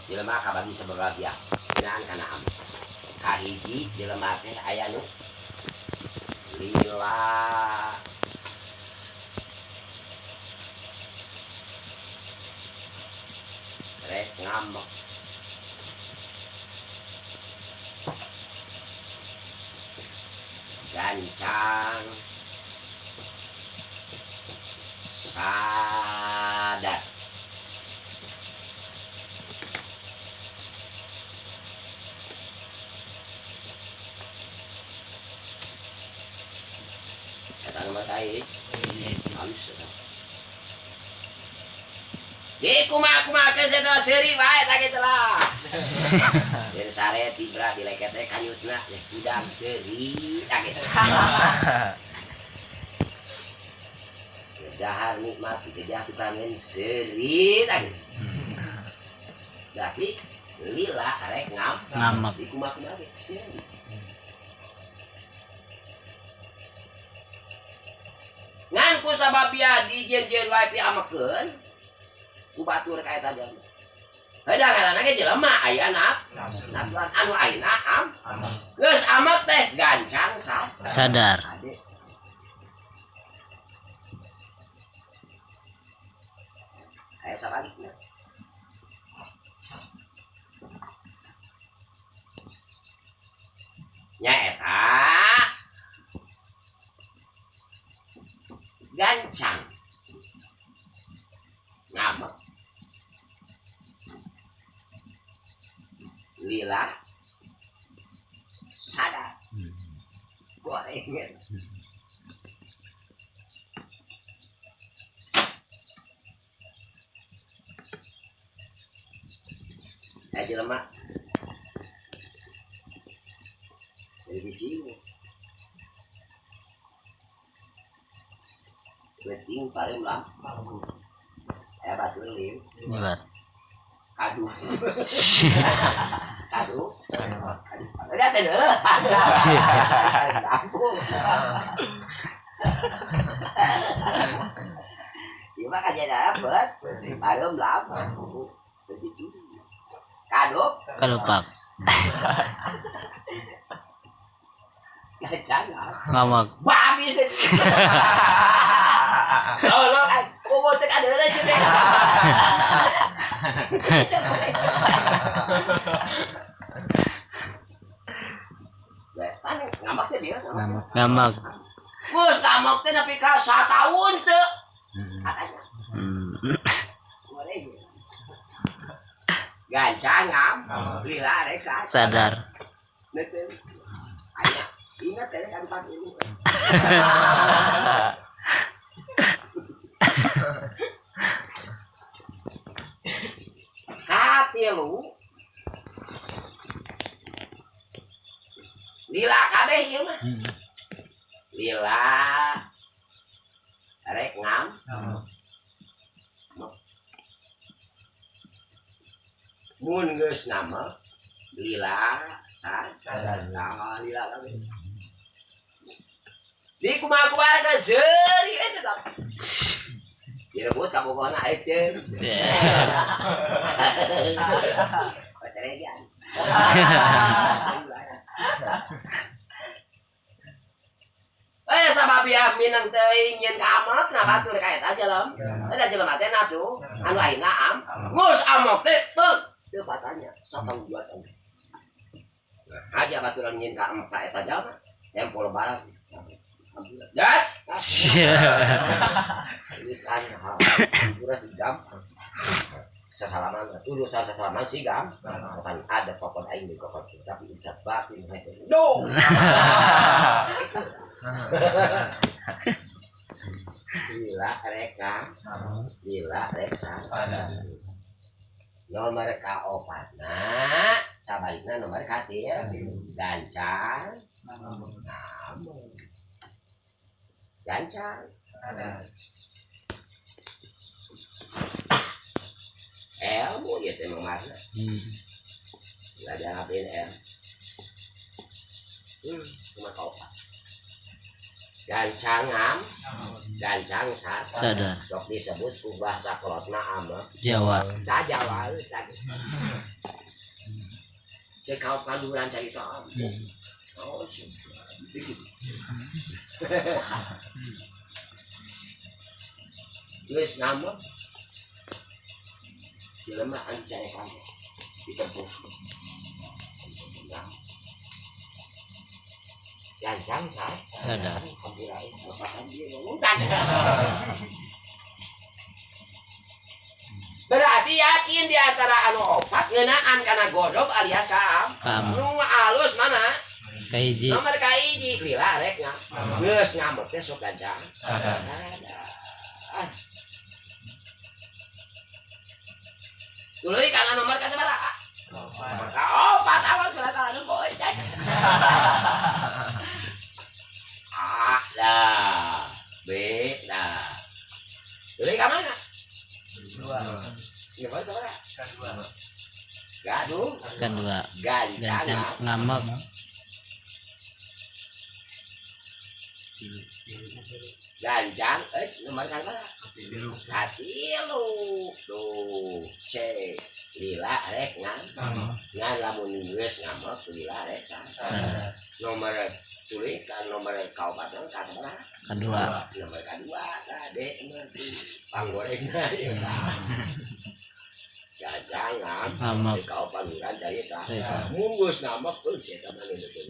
jelema kabagi sebagian dengan kana am kahiji jelema teh aya nu lila rek ngambek gancang sadar kata nomor kai halus di kuma ke eta seuri bae tak kitu lah jadi sare tibra dileket teh kanyutna udang seuri tak kitu dahar nikmat dikejah tukangin seuri tak kitu jadi lila arek ngamak di kuma-kuma ge seuri ngan ku sababia dijen-jen wae pi amakeun ku batur ka eta jalma heudah ngaranna ge jelema aya nafsuan anu ayeuna geus amat teh gancang sadar aya sabalikna nya eta gancang ngamak lila sadar gorengan jelema dari biji beting parem lam batu lilin nyebar aduh udah teh ieu mah kaja dapet parem lam begitu kaduk kalupak gancang ngamak babi sih lo kubu tek ada lah sih ngamak teh dia ngamak mus ngamak teh tapi ka 1 tahun teu katanya gancang lila rek sadar neuteun aya ingat teh kan pagi ini katilu lila kabeh ieu mah lila rek ngam mun geus nama lila sadar lila kabeh di kumaha ka seuri eta tah direbut ka bogona ecen pasaregian sababia minang teuing nyeun ka amok na batur ka eta jelema ada jelema teh nafsu anu ayeuna ngus amok teh teu katanya 1 tahun 2 tahun aja baturan nyeun ka amok ka eta jelema tempo lebaran das ini kan kurang sigam sesalaman tuh sesalaman sigam bukan ada pokok aing di pokok tapi bisa batin hasil dong lila reka nomor ka opatna sabalikna nomor katil gancang gancang ilmu gitu emang mana nggak ada ngapain cuma kau gancang sadar dok disebut ku bahasa kolotna ama Jawa Jawa Cek kau panduran cerita. Oh, wis ngamuk. Jelema ancane kan. Ditepuk. Gancang saya. Sadar. Kirain lepasan dia ngomong kan. Berarti yakin di antara anu opat ngeunaan kana godog alias kaam. Nu alus mana? Kahiji. Nomor kahiji lila rek nya. Geus ngambek teh sok gancang. Sadar. Tuluy kana nomor ka sabaraha? Opat awas berasa anu poe. A dah. B dah. Tuluy ka mana? Ya betul kan? Gaduh, Kedua. gancang, Gancang. Ngamak. gancang, nomor kata hati lu, tuh, C, lila rek ngan lamun geus ngamak lila rek Sadar. nomor tulis kan nomor kabupaten kasar Kedua. nomor kedua D panggorengna ya jangan Ngamak. kau panggilan cerita Cerita. munggus ngamak pun saya teman itu